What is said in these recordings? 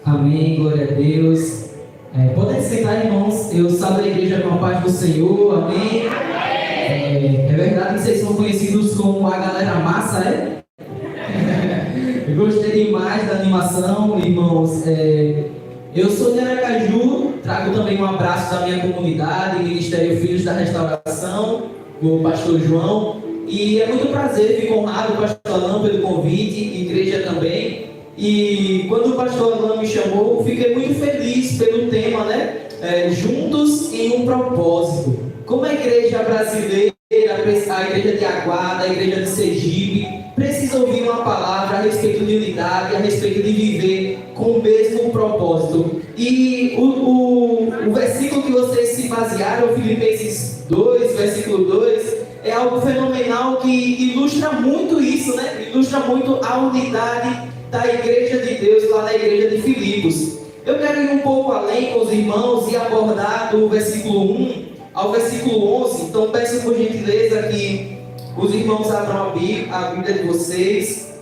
Amém, glória a Deus. Podem sentar, irmãos. Eu saio da igreja com a paz do Senhor, amém? É verdade que vocês são conhecidos como a galera massa, é? Eu gostei demais da animação, irmãos. Eu sou de Aracaju, trago também um abraço da minha comunidade, Ministério Filhos da Restauração, do pastor João. E é muito prazer, fico honrado, pastor Alain, pelo convite, igreja também. E quando o pastor Alain me chamou, fiquei muito feliz pelo tema, né? Juntos em um propósito. Como a igreja brasileira, a igreja de Aguada, a igreja de Sergipe, precisa ouvir uma palavra a respeito de unidade, a respeito de viver com o mesmo propósito. E o versículo que vocês se basearam, Filipenses 2, versículo 2, é algo fenomenal que ilustra muito isso, né? Ilustra muito a unidade da igreja de Deus lá na igreja de Filipos. Eu quero ir um pouco além com os irmãos e abordar do versículo 1 ao versículo 11. Então peço por gentileza que os irmãos abram a Bíblia de vocês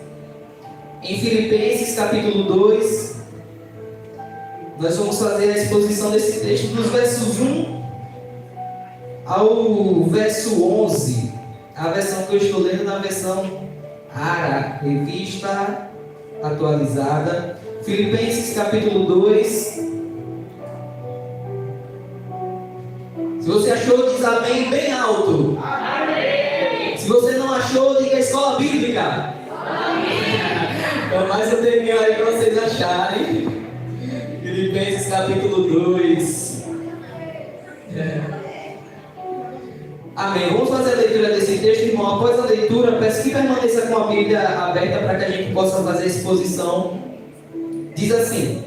em Filipenses capítulo 2. Nós vamos fazer a exposição desse texto dos versos 1 ao verso 11. A versão que eu estou lendo na versão Rara, revista atualizada. Filipenses capítulo 2. Se você achou, diz amém bem alto. Amém. Se você não achou, diga escola bíblica. Amém. Então mais um tempinho aí para vocês acharem. Filipenses capítulo 2. Amém. Vamos fazer a leitura desse texto, irmão. Após a leitura, peço que permaneça com a Bíblia aberta para que a gente possa fazer a exposição. Diz assim: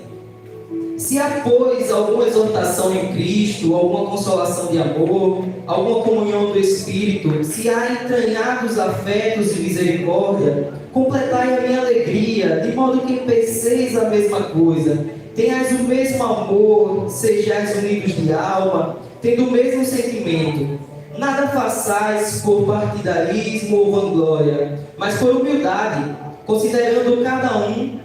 se há, pois, alguma exortação em Cristo, alguma consolação de amor, alguma comunhão do Espírito, se há entranhados afetos e misericórdia, completai a minha alegria, de modo que penseis a mesma coisa, tenhais o mesmo amor, sejais unidos de alma, tendo o mesmo sentimento. Nada façais por partidarismo ou vanglória, mas por humildade, considerando cada um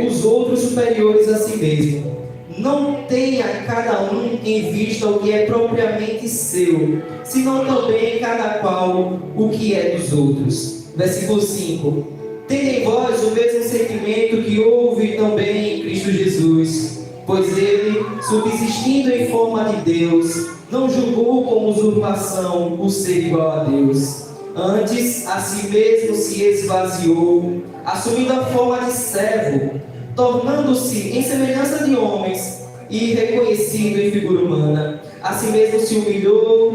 os outros superiores a si mesmo. Não tenha cada um em vista o que é propriamente seu, senão também cada qual o que é dos outros. Versículo 5. Tende em vós o mesmo sentimento que houve também em Cristo Jesus, pois ele, subsistindo em forma de Deus, não julgou como usurpação o ser igual a Deus. Antes, a si mesmo se esvaziou, assumindo a forma de servo, tornando-se em semelhança de homens e reconhecido em figura humana. A si mesmo se humilhou,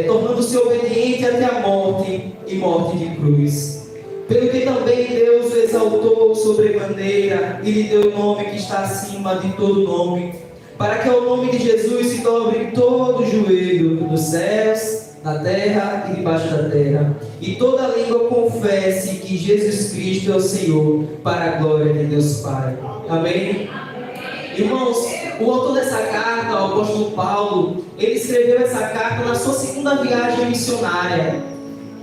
tornando-se obediente até a morte e morte de cruz. Pelo que também Deus o exaltou sobremaneira e lhe deu o nome que está acima de todo nome, para que ao nome de Jesus se dobre todo o joelho dos céus, na terra e debaixo da terra, e toda língua confesse que Jesus Cristo é o Senhor, para a glória de Deus Pai. Amém? Irmãos, o autor dessa carta, o apóstolo Paulo, ele escreveu essa carta na sua segunda viagem missionária.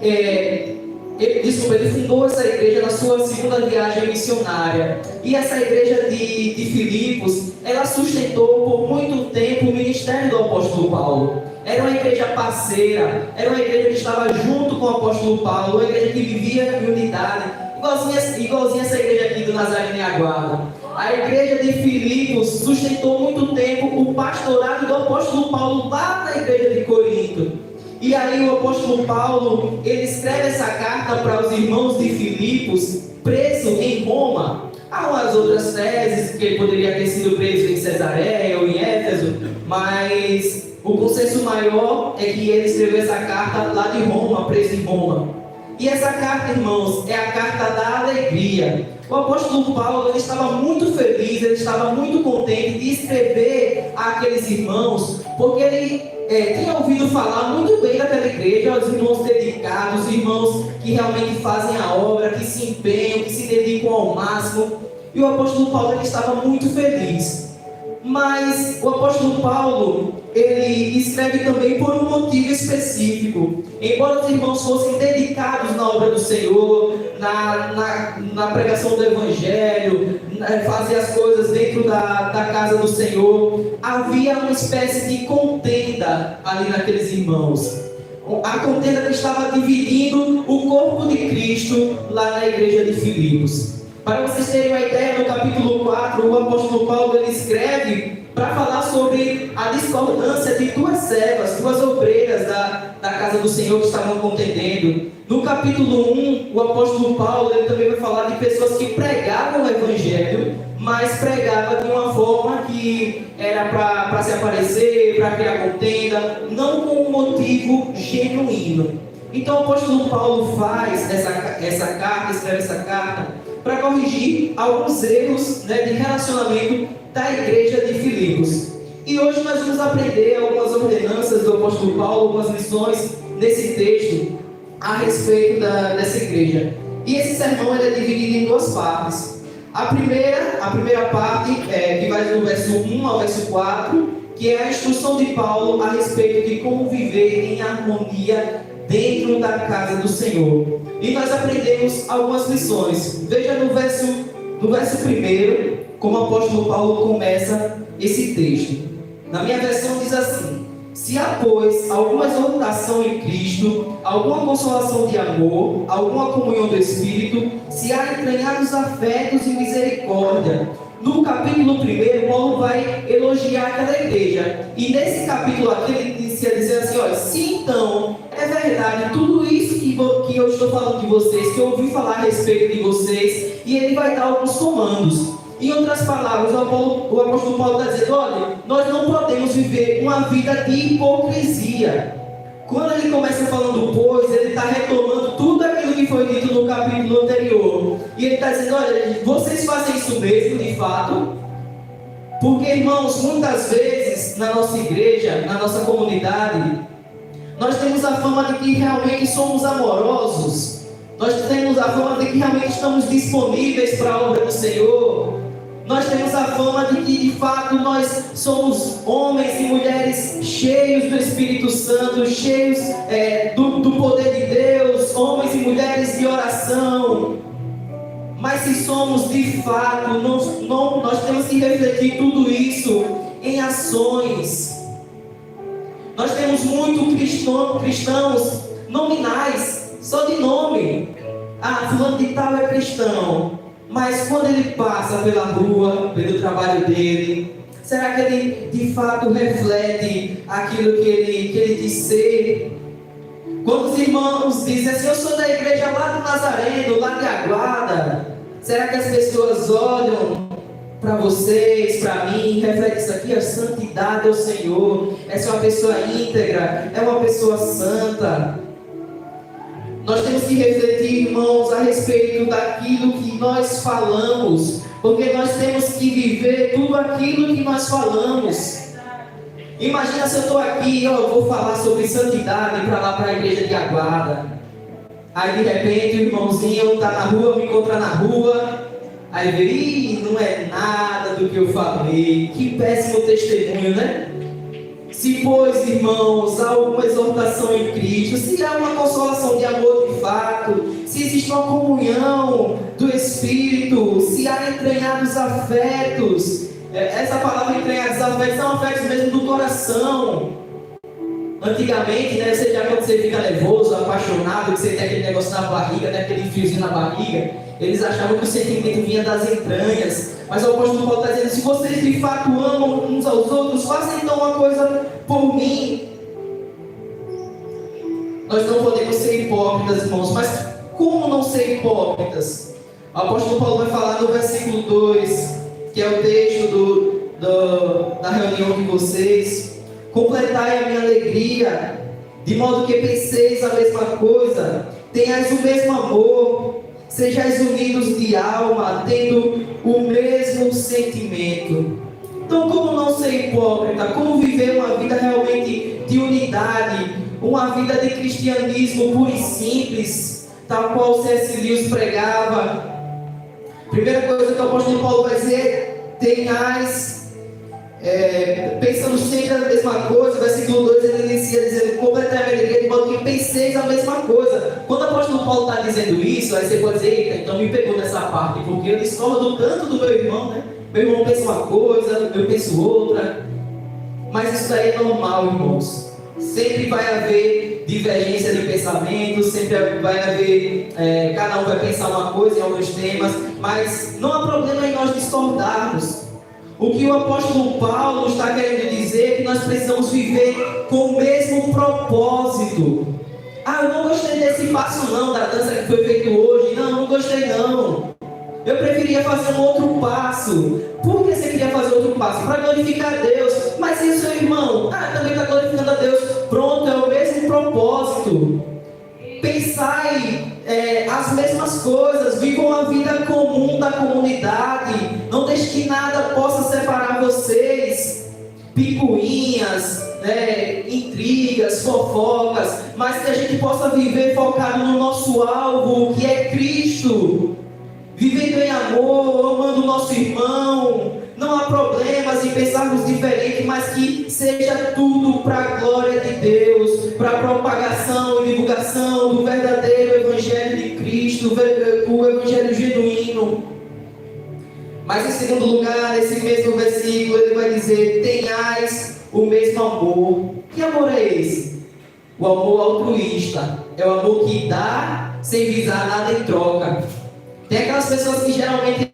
Ele fundou essa igreja na sua segunda viagem missionária. E essa igreja de Filipos, ela sustentou por muito tempo o ministério do apóstolo Paulo. Era uma igreja parceira, era uma igreja que estava junto com o apóstolo Paulo, uma igreja que vivia em unidade, igualzinha essa igreja aqui do Nazareno e Aguada. A igreja de Filipos sustentou muito tempo o pastorado do apóstolo Paulo lá na igreja de Corinto. E aí o apóstolo Paulo, ele escreve essa carta para os irmãos de Filipos, preso em Roma. Há umas outras teses que ele poderia ter sido preso em Cesareia ou em Éfeso, mas o consenso maior é que ele escreveu essa carta lá de Roma, preso em Roma. E essa carta, irmãos, é a carta da alegria. O apóstolo Paulo, ele estava muito feliz, ele estava muito contente de escrever àqueles irmãos, porque ele tinha ouvido falar muito bem daquela igreja, os irmãos dedicados, os irmãos que realmente fazem a obra, que se empenham, que se dedicam ao máximo. E o apóstolo Paulo, ele estava muito feliz. Mas o apóstolo Paulo, ele escreve também por um motivo específico. Embora os irmãos fossem dedicados na obra do Senhor, na pregação do Evangelho, fazer as coisas dentro da casa do Senhor. Havia uma espécie de contenda ali naqueles irmãos. A contenda que estava dividindo o corpo de Cristo lá na igreja de Filipos. Para vocês terem uma ideia, no capítulo 4, o apóstolo Paulo ele escreve para falar sobre a discordância de duas servas, duas obreiras da casa do Senhor que estavam contendendo. No capítulo 1, o apóstolo Paulo ele também vai falar de pessoas que pregavam o evangelho, mas pregavam de uma forma que era para se aparecer, para criar contenda, não com um motivo genuíno. Então o apóstolo Paulo faz essa carta, escreve essa carta, para corrigir alguns erros, né, de relacionamento da igreja de Filipos. E hoje nós vamos aprender algumas ordenanças do apóstolo Paulo, algumas lições nesse texto a respeito dessa igreja. E esse sermão ele é dividido em duas partes. A primeira parte, que vai do verso 1 ao verso 4, que é a instrução de Paulo a respeito de como viver em harmonia dentro da casa do Senhor. E nós aprendemos algumas lições. Veja no verso 1, como o apóstolo Paulo começa esse texto. Na minha versão diz assim: se há, pois, alguma exortação em Cristo, alguma consolação de amor, alguma comunhão do Espírito, se há entranhados afetos e misericórdia. No capítulo 1, Paulo vai elogiar aquela igreja. E nesse capítulo aqui, ele inicia dizendo assim: olha, se então é verdade tudo isso que eu estou falando de vocês, que eu ouvi falar a respeito de vocês, e ele vai dar alguns comandos. Em outras palavras, o apóstolo Paulo está dizendo: olha, nós não podemos viver uma vida de hipocrisia. Quando ele começa falando pois, ele está retomando tudo aquilo que foi dito no capítulo anterior. E ele está dizendo: olha, vocês fazem isso mesmo, de fato? Porque, irmãos, muitas vezes na nossa igreja, na nossa comunidade, nós temos a fama de que realmente somos amorosos. Nós temos a fama de que realmente estamos disponíveis para a obra do Senhor. Nós temos a fama de que, de fato, nós somos homens e mulheres cheios do Espírito Santo, cheios do poder de Deus, homens e mulheres de oração. Mas se somos de fato, nós temos que refletir tudo isso em ações. Nós temos muitos cristãos nominais, só de nome. Ah, fulano de tal é cristão. Mas quando ele passa pela rua, pelo trabalho dele, será que ele de fato reflete aquilo que ele diz ser? Quando os irmãos dizem assim: eu sou da igreja lá do Nazareno, lá de Aguada, será que as pessoas olham para vocês, para mim, refletem isso aqui? A santidade ao Senhor, essa é uma pessoa íntegra, é uma pessoa santa. Nós temos que refletir, irmãos, a respeito daquilo que nós falamos, porque nós temos que viver tudo aquilo que nós falamos. Imagina se eu estou aqui, eu vou falar sobre santidade para a igreja de Aguada. Aí de repente o irmãozinho está na rua, me encontra na rua, aí vê: não é nada do que eu falei, que péssimo testemunho, né? Se, pois, irmãos, há alguma exortação em Cristo, se há uma consolação de amor de fato, se existe uma comunhão do Espírito, se há entranhados afetos, essa palavra entranhados afetos são afetos mesmo do coração. Antigamente, né, você já quando você fica nervoso, apaixonado, que você tem aquele negócio na barriga, né, aquele fiozinho na barriga, eles achavam que o sentimento vinha das entranhas. Mas o apóstolo Paulo está dizendo: se vocês de fato amam uns aos outros, façam então uma coisa por mim. Nós não podemos ser hipócritas, irmãos. Mas como não ser hipócritas? O apóstolo Paulo vai falar no versículo 2, que é o texto da reunião de vocês: completai a minha alegria, de modo que penseis a mesma coisa, tenhais o mesmo amor, sejais unidos de alma, tendo o mesmo sentimento. Então, como não ser hipócrita? Como viver uma vida realmente de unidade, uma vida de cristianismo puro e simples, tal qual C.S. Lewis pregava? Primeira coisa que o apóstolo Paulo vai dizer: tenhais, pensando sempre na mesma coisa. Versículo 2 ele inicia dizendo: completai a alegria, de modo que penseis a mesma coisa. Quando a apóstolo Paulo está dizendo isso, aí você pode dizer, eita, então me pegou nessa parte, porque eu discordo tanto do meu irmão, né? Meu irmão pensa uma coisa, eu penso outra. Mas isso daí é normal, irmãos. Sempre vai haver divergência de pensamento, sempre vai haver, cada um vai pensar uma coisa em alguns temas, mas não há problema em nós discordarmos. O que o apóstolo Paulo está querendo dizer é que nós precisamos viver com o mesmo propósito. Ah, eu não gostei desse passo não, da dança que foi feito hoje. Não gostei não. Eu preferia fazer um outro passo. Por que você queria fazer outro passo? Para glorificar a Deus. Mas e o seu irmão? Também está glorificando a Deus. Pronto, é o mesmo propósito. Pensai as mesmas coisas. Vivam a vida comum da comunidade. Não deixe que nada possa separar vocês. Picuinhas, intrigas, fofocas. Mas que a gente possa viver focado no nosso alvo, que é Cristo. Vivendo em amor, amando o nosso irmão. Não há problemas em pensarmos diferente, mas que seja tudo para a glória de Deus, para a propagação e divulgação do verdadeiro Evangelho de Cristo, o Evangelho genuíno. Mas em segundo lugar, nesse mesmo versículo, ele vai dizer: tenhais o mesmo amor. Que amor é esse? O amor altruísta. É o amor que dá sem visar nada em troca. Tem aquelas pessoas que geralmente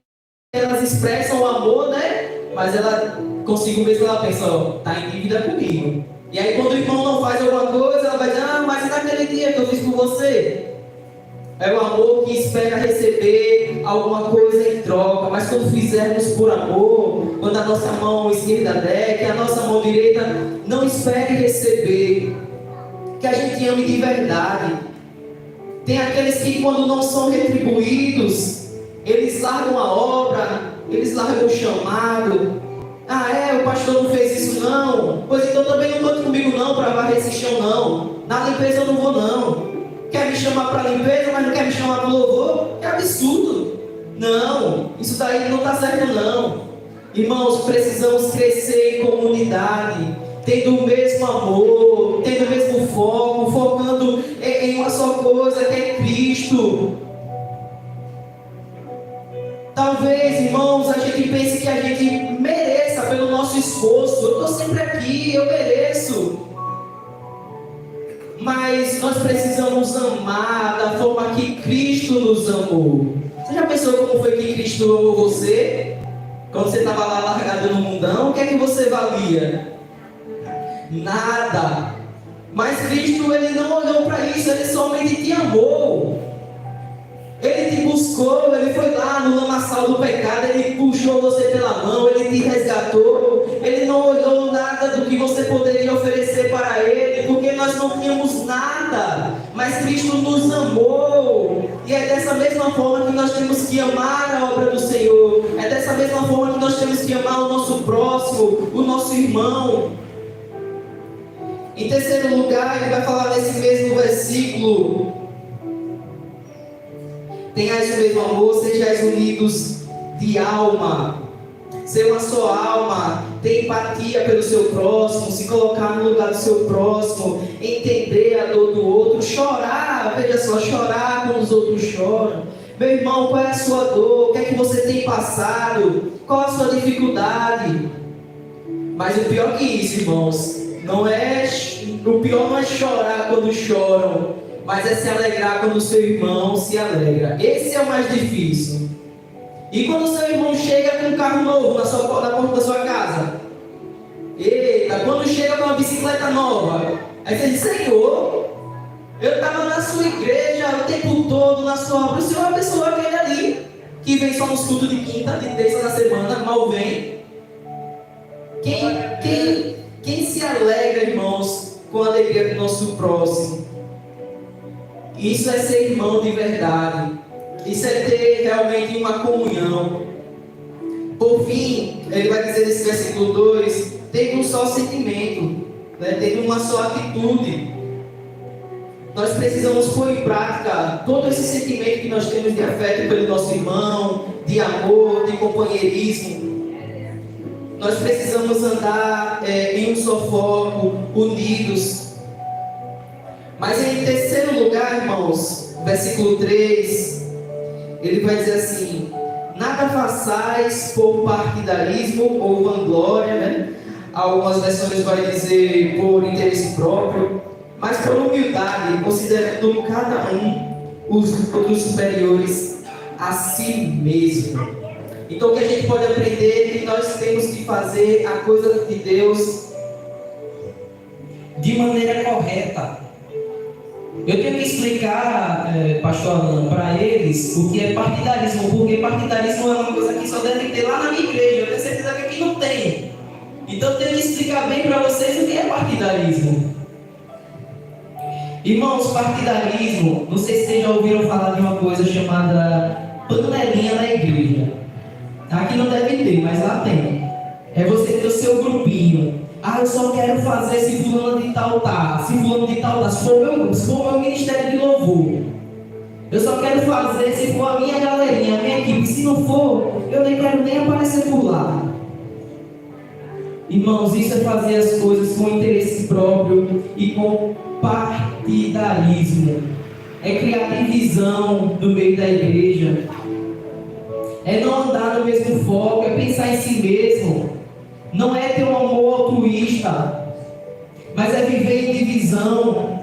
elas expressam o amor, né? Mas ela, consigo mesmo, ela pensa, tá em dívida comigo. E aí quando o irmão não faz alguma coisa, ela vai dizer, mas naquele dia que eu fiz por você. É o amor que espera receber alguma coisa em troca. Mas quando fizermos por amor, quando a nossa mão esquerda der, que a nossa mão direita não espere receber. Que a gente ame de verdade. Tem aqueles que quando não são retribuídos, eles largam a obra, eles largam o chamado. O pastor não fez isso não? Pois então também não conte comigo não para varrer esse chão não. Na limpeza eu não vou não. Quer me chamar para limpeza, mas não quer me chamar para louvor? Que absurdo. Não, isso daí não está certo não. Irmãos, precisamos crescer em comunidade, tendo o mesmo amor, tendo o mesmo foco, focando em uma só coisa, que é Cristo. Talvez, irmãos, a gente pense que a gente mereça pelo nosso esforço. Eu estou sempre aqui, eu mereço. Mas nós precisamos amar da forma que Cristo nos amou. Você já pensou como foi que Cristo amou você? Quando você estava lá largado no mundão, o que é que você valia? Nada. Mas Cristo, Ele não olhou para isso, Ele somente te amou. Ele te buscou, Ele foi lá no lamaçal do pecado, Ele puxou você pela mão, Ele te resgatou. Ele não olhou nada do que você poderia oferecer para Ele, porque nós não tínhamos nada. Mas Cristo nos amou. E é dessa mesma forma que nós temos que amar a obra do Senhor. É dessa mesma forma que nós temos que amar o nosso próximo, o nosso irmão. Em terceiro lugar, ele vai falar nesse mesmo versículo: tenhais o mesmo amor, sejais unidos de alma. Ser uma só alma, ter empatia pelo seu próximo, se colocar no lugar do seu próximo, entender a dor do outro, chorar, veja só, chorar quando os outros choram. Meu irmão, qual é a sua dor? O que é que você tem passado? Qual a sua dificuldade? Mas o pior que isso, irmãos, o pior não é chorar quando choram, mas é se alegrar quando o seu irmão se alegra. Esse é o mais difícil. E quando o seu irmão chega com um carro novo na porta da sua casa, eita, quando chega com uma bicicleta nova, aí você diz: Senhor, eu estava na sua igreja o tempo todo, na sua obra. O Senhor abençoou aquele ali, que vem só nos cultos de quinta, de terça na semana, mal vem. Quem se alegra, irmãos, com a alegria do nosso próximo? Isso é ser irmão de verdade. Isso é ter realmente uma comunhão. Por fim, ele vai dizer nesse versículo 2: tendo um só sentimento, tendo uma só atitude. Nós precisamos pôr em prática todo esse sentimento que nós temos de afeto pelo nosso irmão, de amor, de companheirismo. Nós precisamos andar em um só foco, unidos. Mas em terceiro lugar, irmãos, versículo 3, ele vai dizer assim: nada façais por partidarismo ou vanglória, né? Algumas versões vai dizer por interesse próprio, mas por humildade, considerando cada um os outros superiores a si mesmo. Então o que a gente pode aprender é que nós temos que fazer a coisa de Deus de maneira correta. Eu tenho que explicar, pastor Alan, para eles o que é partidarismo, porque partidarismo é uma coisa que só deve ter lá na minha igreja. Eu tenho certeza que aqui não tem. Então eu tenho que explicar bem para vocês o que é partidarismo. Irmãos, partidarismo, não sei se vocês já ouviram falar de uma coisa chamada panelinha na igreja. Aqui não deve ter, mas lá tem. É você ter o seu grupinho. Ah, eu só quero fazer se fulano de tal tá. Se fulano de tal tá. Se for meu ministério de louvor. Eu só quero fazer se for a minha galerinha, a minha equipe. Se não for, eu nem quero nem aparecer por lá. Irmãos, isso é fazer as coisas com interesse próprio e com partidarismo. É criar divisão no meio da igreja. É não andar no mesmo foco, é pensar em si mesmo. Não é ter um amor altruísta, mas é viver em divisão.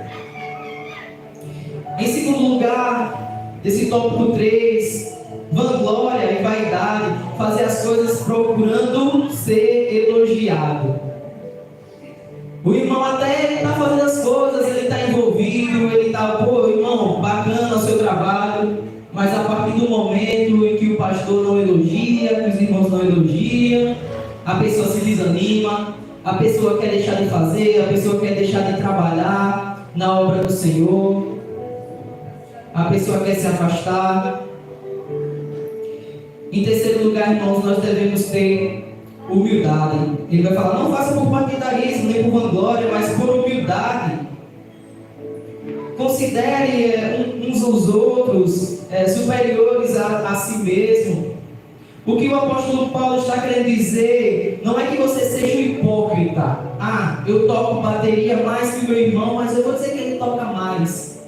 Em segundo lugar, esse tópico 3, vanglória e vaidade, fazer as coisas procurando ser elogiado. O irmão até está fazendo as coisas, ele está envolvido, ele está, pô, irmão, bacana o seu trabalho, mas a partir do momento em que o pastor não elogia, que os irmãos não elogiam, a pessoa se desanima, a pessoa quer deixar de fazer, a pessoa quer deixar de trabalhar na obra do Senhor, a pessoa quer se afastar. Em terceiro lugar, irmãos, nós devemos ter humildade. Ele vai falar, não faça por partidarismo, nem por vanglória, mas por humildade. Considere uns aos outros superiores a si mesmo. O que o apóstolo Paulo está querendo dizer não é que você seja um hipócrita. Ah, eu toco bateria mais que o meu irmão, mas eu vou dizer que ele toca mais.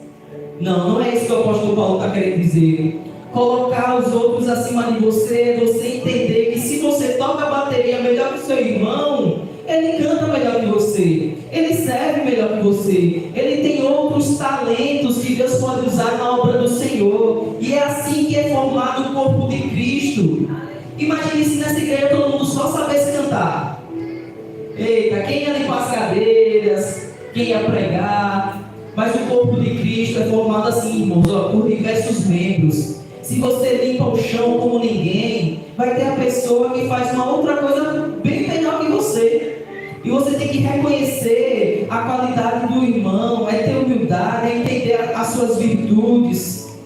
Não é isso que o apóstolo Paulo está querendo dizer. Colocar os outros acima de você, você entender que se você toca bateria melhor que o seu irmão, ele canta melhor que você, ele serve melhor que você, ele tem outros talentos que Deus pode usar na obra do Senhor, e é assim que é formado o corpo de Cristo. Imagine se nessa igreja todo mundo só soubesse cantar. Eita, quem ia limpar as cadeiras, quem ia pregar, mas o corpo de Cristo é formado assim, irmãos, por diversos membros. Se você limpa o chão como ninguém, vai ter a pessoa que faz uma outra coisa bem melhor que você. E você tem que reconhecer a qualidade do irmão, é ter humildade, é entender as suas virtudes,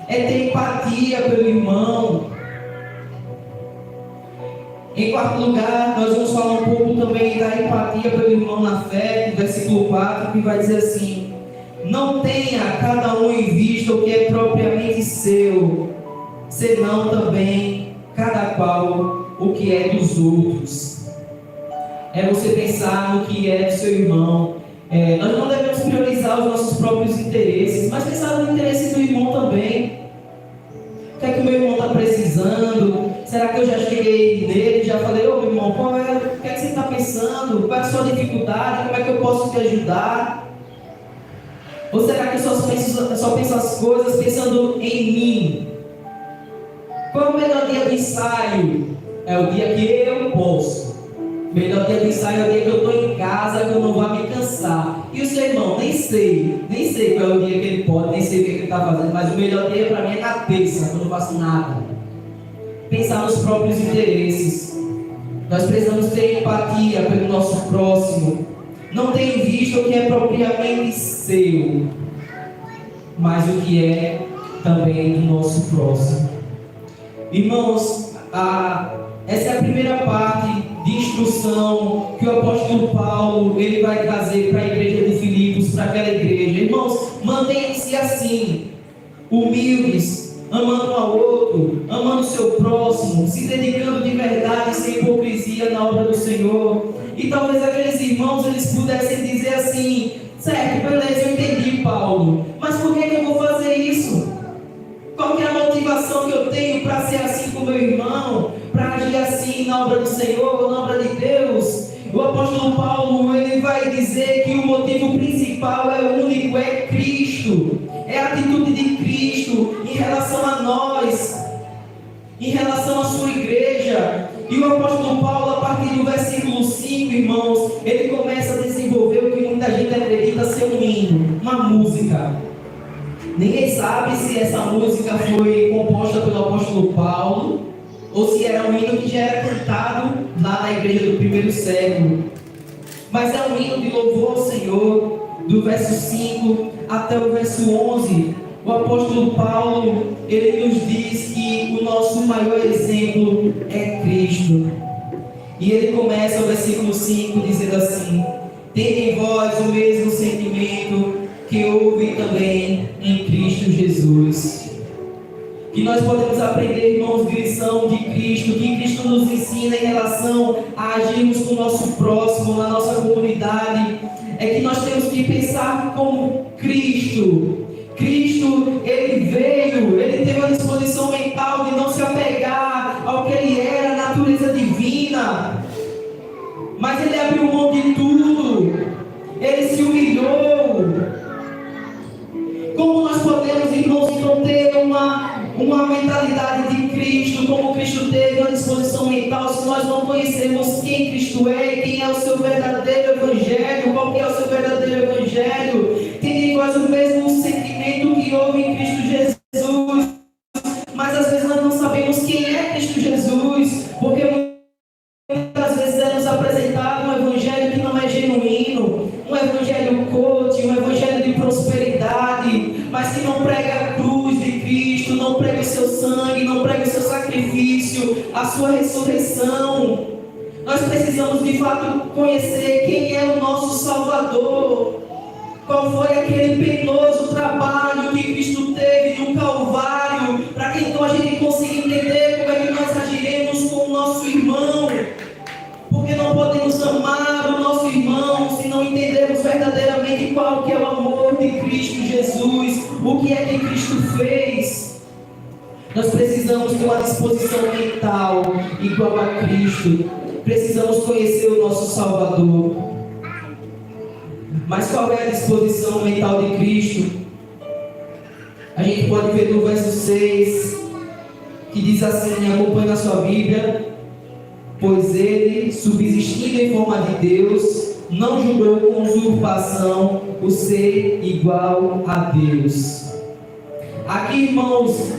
é ter empatia pelo irmão. Em quarto lugar, nós vamos falar um pouco também da empatia pelo irmão na fé, no versículo 4, que vai dizer assim: não tenha cada um em vista o que é propriamente seu, senão também cada qual o que é dos outros. É você pensar no que é do seu irmão. Nós não devemos priorizar os nossos próprios interesses, mas pensar no interesse do irmão também. O que é que o meu irmão está precisando? Será que eu já cheguei nele, já falei, ô meu irmão, o que é que você está pensando? Qual é a sua dificuldade? Como é que eu posso te ajudar? Ou será que eu só penso as coisas pensando em mim? Qual é o melhor dia do ensaio? É o dia que eu posso. O melhor dia do ensaio é o dia que eu estou em casa, que eu não vou me cansar. E o seu irmão, nem sei qual é o dia que ele pode, nem sei o que ele está fazendo, mas o melhor dia para mim é na terça, quando eu não faço nada. Pensar nos próprios interesses. Nós precisamos ter empatia pelo nosso próximo. Não ter em vista o que é propriamente seu, mas o que é também do nosso próximo. Irmãos, essa é a primeira parte de instrução que o apóstolo Paulo ele vai trazer para a igreja de Filipos, para aquela igreja. Irmãos, mantenham-se assim, humildes, amando um ao outro, amando o seu próximo, se dedicando de verdade, sem hipocrisia na obra do Senhor. E talvez aqueles irmãos eles pudessem dizer assim: certo, beleza, eu entendi, Paulo, mas por que eu vou fazer Qual que é a motivação que eu tenho para ser assim com meu irmão, para agir assim na obra do Senhor, ou na obra de Deus? O apóstolo Paulo, ele vai dizer que o motivo principal é único, é Cristo, é a atitude de Cristo em relação a nós, em relação à sua igreja. E o apóstolo Paulo, a partir do versículo 5, irmãos, ele começa a desenvolver o que muita gente acredita ser um hino, uma música. Ninguém sabe se essa música foi composta pelo apóstolo Paulo, ou se era um hino que já era cantado lá na igreja do primeiro século. Mas é um hino de louvor ao Senhor, do verso 5 até o verso 11. O apóstolo Paulo, ele nos diz que o nosso maior exemplo é Cristo. E ele começa o versículo 5 dizendo assim: tende em vós o mesmo sentimento que houve também em Cristo Jesus. Que nós podemos aprender, irmãos, de lição de Cristo, que Cristo nos ensina em relação a agirmos com o nosso próximo, na nossa comunidade, é que nós temos que pensar como Cristo. Cristo, ele veio, ele teve a disposição mental de não se apegar ao que ele era, a natureza divina, mas ele abriu mão de tudo, ele se humilhou. Como nós podemos, irmãos, então ter uma mentalidade de Cristo, como Cristo teve uma disposição mental, se nós não conhecermos quem Cristo é, quem é o seu verdadeiro evangelho, qual que é o seu verdadeiro evangelho? Tem em vós o mesmo sentimento que houve em Cristo Jesus, mas às vezes nós não sabemos quem é Cristo Jesus, porque muitas vezes é nos apresentado um evangelho que não é genuíno, um evangelho coach, um evangelho de prosperidade, mas que não prega a cruz de Cristo, não prega o seu sangue, não prega o seu sacrifício, a sua ressurreição. Nós precisamos de fato conhecer quem é o nosso Salvador, qual foi aquele penoso trabalho que Cristo teve no Calvário, para que então a gente consiga entender como é que nós agiremos com o nosso irmão. Porque não podemos amar o nosso irmão se não entendermos verdadeiramente qual que é o amor de Cristo Jesus, o que é que Cristo fez. Nós precisamos ter uma disposição mental igual a Cristo, precisamos conhecer o nosso Salvador. Mas qual é a disposição mental de Cristo? A gente pode ver no verso 6, que diz assim, acompanhe na sua Bíblia: pois ele, subsistindo em forma de Deus, não julgou com usurpação o ser igual a Deus. Aqui, irmãos,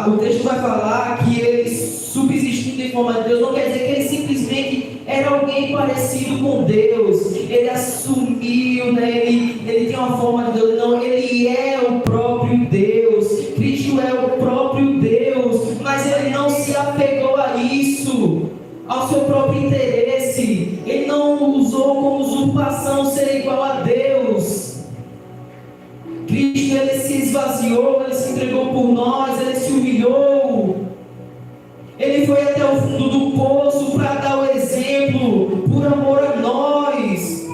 o texto vai falar que ele, subsistindo em forma de Deus, não quer dizer que ele simplesmente era alguém parecido com Deus, ele assumiu, né? ele tem uma forma de Deus. Não, ele é o próprio Deus. Cristo é o próprio Deus, mas ele não se apegou a isso, ao seu próprio interesse. Ele não usou como usurpação ser igual a Deus. Cristo, ele se esvaziou, ele se entregou por nós, ele se humilhou. Ele foi até o fundo do poço para dar o exemplo, por amor a nós.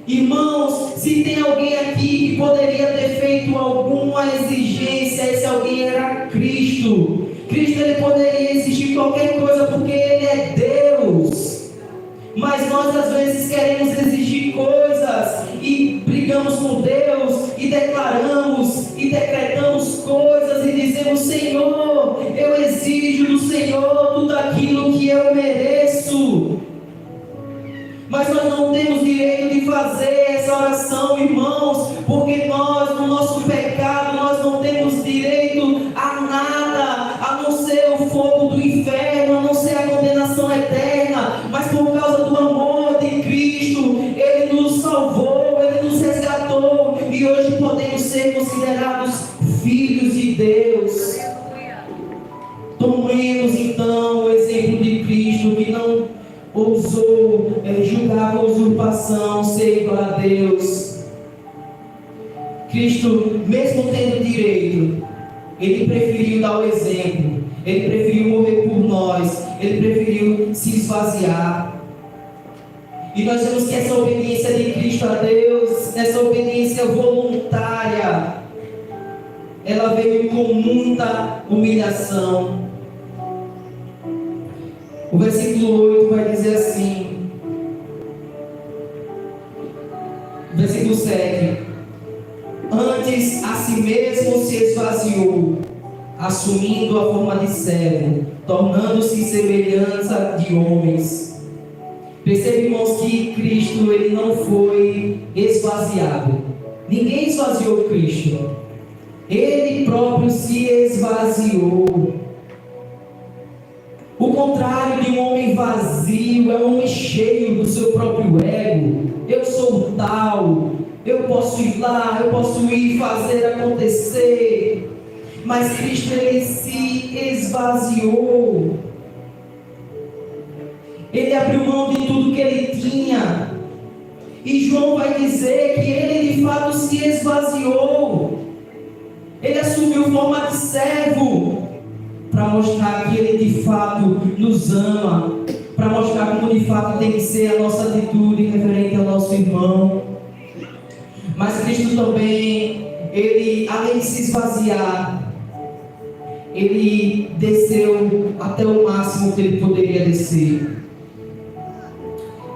Irmãos, se tem alguém aqui que poderia ter feito alguma exigência, esse alguém era Cristo. Cristo, ele poderia exigir qualquer coisa porque ele é Deus. Mas nós às vezes queremos exigir coisas e brigamos com Deus e declaramos e decretamos coisas e dizemos: Senhor, eu exijo do Senhor tudo aquilo que eu mereço. Mas nós não temos direito de fazer essa oração, irmãos, porque nós, no nosso pecado, nós não temos direito a nada, a não ser o fogo do inferno, a não ser a condenação eterna. Mas por causa do amor de Cristo, ele nos salvou, ele nos resgatou, e hoje podemos ser considerados filhos de Deus. Tomemos então o exemplo de Cristo, que não ousou julgar com usurpação, ser igual a Deus. Cristo, mesmo tendo direito, ele preferiu dar o exemplo, ele preferiu morrer por nós, ele preferiu se esvaziar. E nós vemos que essa obediência de Cristo a Deus, essa obediência voluntária, ela veio com muita humilhação. O versículo 8 vai dizer assim, versículo 7: antes a si mesmo se esvaziou, assumindo a forma de servo, tornando-se semelhança de homens. Percebe, irmãos, que Cristo, ele não foi esvaziado. Ninguém esvaziou Cristo. Ele próprio se esvaziou. O contrário de um homem vazio é um homem cheio do seu próprio ego. Eu sou tal, eu posso ir lá, eu posso ir fazer acontecer. Mas Cristo, ele se esvaziou. Ele abriu mão de tudo que ele tinha. E João vai dizer que ele de fato se esvaziou. Ele assumiu forma de servo, para mostrar que ele de fato nos ama, para mostrar como de fato tem que ser a nossa atitude referente ao nosso irmão. Mas Cristo também, ele, além de se esvaziar, ele desceu até o máximo que ele poderia descer.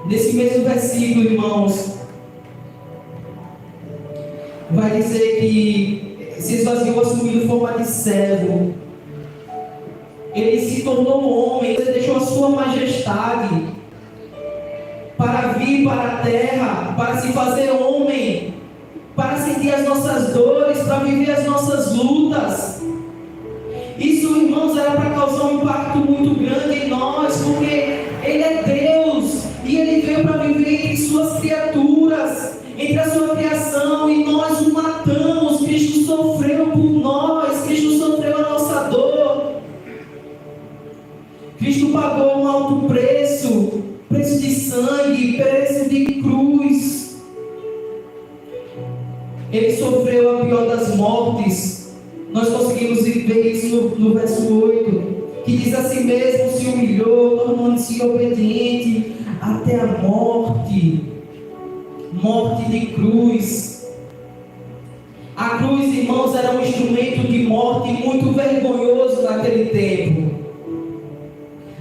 Nesse mesmo versículo, irmãos, vai dizer que se esvaziou assumindo forma de servo. Ele se tornou homem, ele deixou a sua majestade para vir para a terra, para se fazer homem, para sentir as nossas dores, para viver as nossas lutas. Isso, irmãos, era para causar um impacto muito grande em nós, porque Ele é Deus e Ele veio para viver entre suas criaturas, entre a sua criação, e nós o matamos. Cristo sofreu por nós, Cristo sofreu a nossa dor. Cristo pagou um alto preço, preço de sangue, preço de cruz. Ele sofreu a pior das mortes. Nós conseguimos ver isso no verso 8, que diz assim mesmo: se humilhou, tornando-se obediente até a morte, morte de cruz. A cruz, irmãos, era um instrumento de morte muito vergonhoso naquele tempo.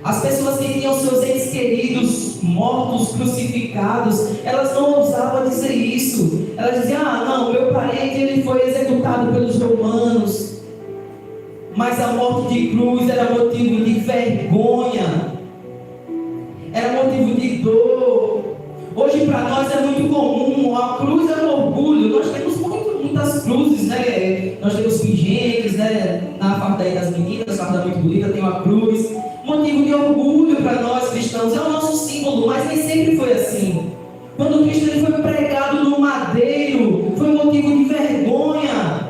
As pessoas que tinham seus entes queridos mortos, crucificados, elas não ousavam dizer isso. Elas diziam: ah, não, meu parente, ele foi executado pelos romanos. Mas a morte de cruz era motivo de vergonha, era motivo de dor. Hoje para nós é muito comum, a cruz é um orgulho. Nós temos muitas cruzes, né? Nós temos pingentes, né? Na farda aí das meninas, farda muito bonita, tem uma cruz. Motivo de orgulho para nós cristãos, é o nosso símbolo, mas nem sempre foi assim. Quando Cristo ele foi pregado no madeiro, foi motivo de vergonha.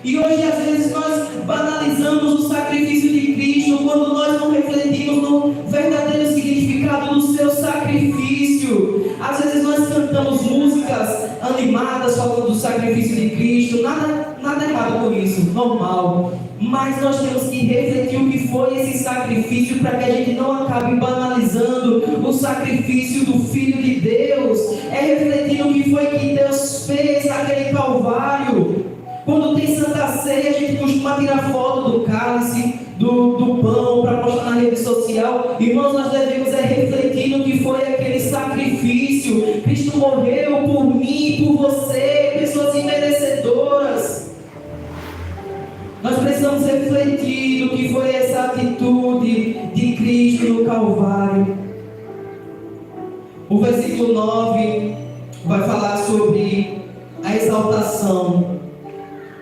E hoje às vezes nós banalizamos o sacrifício de Cristo, quando nós não refletimos no verdadeiro significado do seu sacrifício. Às vezes nós cantamos músicas animadas falando do sacrifício de Cristo, nada errado com isso, normal. Mas nós temos que refletir o que foi esse sacrifício, para que a gente não acabe banalizando o sacrifício do Filho de Deus. É refletir o que foi que Deus fez naquele Calvário. Quando tem Santa Ceia, a gente costuma tirar foto do cálice, do pão, para postar na rede social. Irmãos, nós devemos refletir no que foi aquele sacrifício. Cristo morreu por mim e por você, pessoas immerecedoras. Nós precisamos refletir no que foi essa atitude de Cristo no Calvário. O versículo 9 vai falar sobre a exaltação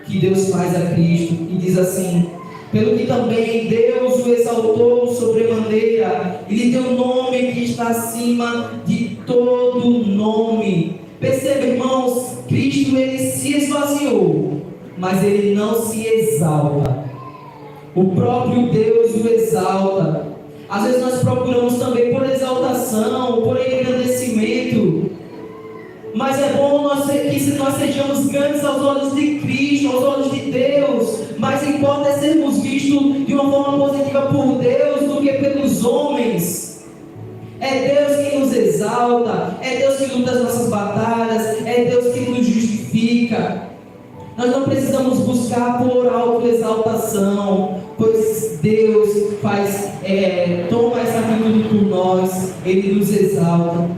que Deus faz a Cristo, e diz assim: pelo que também Deus o exaltou sobremaneira, e lhe deu um nome que está acima de todo nome. Perceba, irmãos, Cristo ele se esvaziou, mas ele não se exalta. O próprio Deus o exalta. Às vezes nós procuramos também por exaltação, por engrandecimento. Mas é bom que nós sejamos grandes aos olhos de Cristo, aos olhos de Deus. Mas importa sermos vistos de uma forma positiva por Deus do que pelos homens. É Deus que nos exalta, é Deus que luta as nossas batalhas, é Deus que nos justifica. Nós não precisamos buscar por autoexaltação, pois Deus toma essa atitude por nós, Ele nos exalta.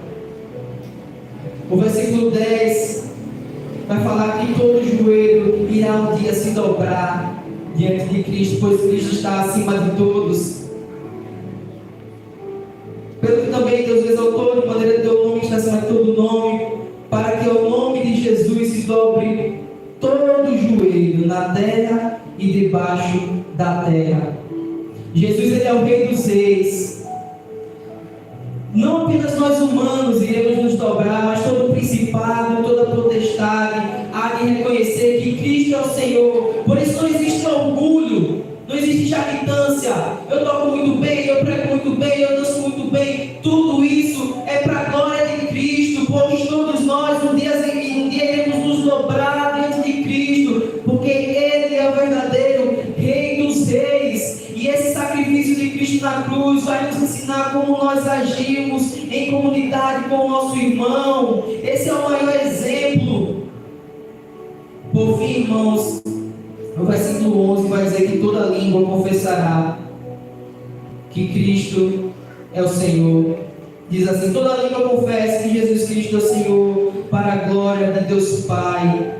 O versículo 10 vai falar que todo joelho irá um dia se dobrar diante de Cristo, pois Cristo está acima de todos. Pelo que também Deus exaltou de maneira que teu nome está acima de todo nome, para que ao nome de Jesus se dobre todo joelho na terra e debaixo da terra. Jesus, Ele é o Rei dos Reis. Não apenas nós humanos iremos nos dobrar, mas todo principado, toda potestade há de reconhecer que Cristo é o Senhor. Por isso não existe orgulho, não existe jactância. Eu toco muito bem, eu prego muito bem, eu danço muito bem. Tudo isso é para a glória de Cristo, pois todos nós um dia iremos nos dobrar diante de Cristo, porque Ele é o verdadeiro Rei dos Reis. E esse sacrifício de Cristo na cruz vai nos ensinar como nós agimos em comunidade com o nosso irmão. Esse é o maior exemplo. Por fim, irmãos, no versículo 11 vai dizer que toda língua confessará que Cristo é o Senhor. Diz assim: toda língua confessa que Jesus Cristo é o Senhor, para a glória de Deus Pai.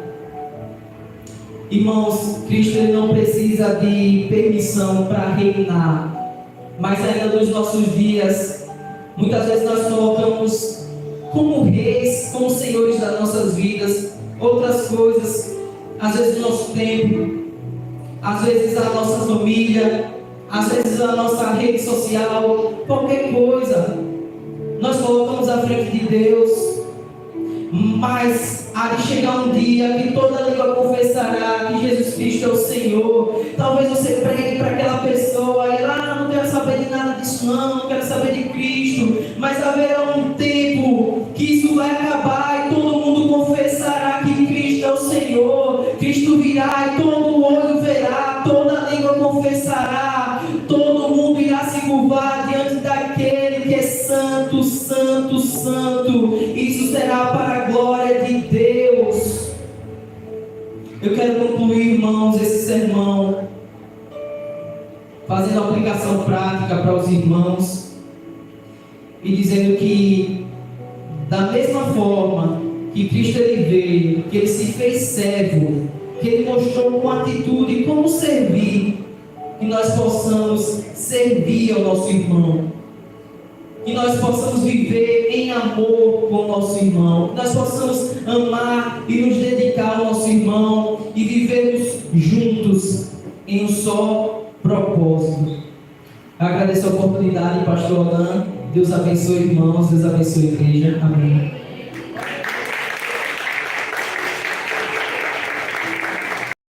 Irmãos, Cristo ele não precisa de permissão para reinar, mas ainda nos nossos dias, muitas vezes nós colocamos como reis, como senhores das nossas vidas, outras coisas, às vezes o nosso tempo, às vezes a nossa família, às vezes a nossa rede social, qualquer coisa, nós colocamos à frente de Deus. Mas há de chegar um dia que toda língua confessará que Jesus Cristo é o Senhor. Talvez você pregue para aquela pessoa e ela não quero saber de nada disso não quero saber de Cristo. Mas haverá um tempo que isso vai acabar e todo mundo confessará que Cristo é o Senhor. Cristo virá e todo olho verá, toda língua confessará, todo mundo irá se curvar diante daquele que é santo, santo, santo. Isso será para a glória de Deus. Eu quero concluir, irmãos, esse sermão fazendo a aplicação prática para os irmãos e dizendo que da mesma forma que Cristo ele veio, que ele se fez servo, que ele mostrou com atitude como servir, que nós possamos servir ao nosso irmão, que nós possamos viver em amor com o nosso irmão, que nós possamos amar e nos dedicar ao nosso irmão e vivermos juntos em um só propósito. Eu agradeço a oportunidade, pastor Alain. Deus abençoe, irmãos, Deus abençoe a igreja. Amém.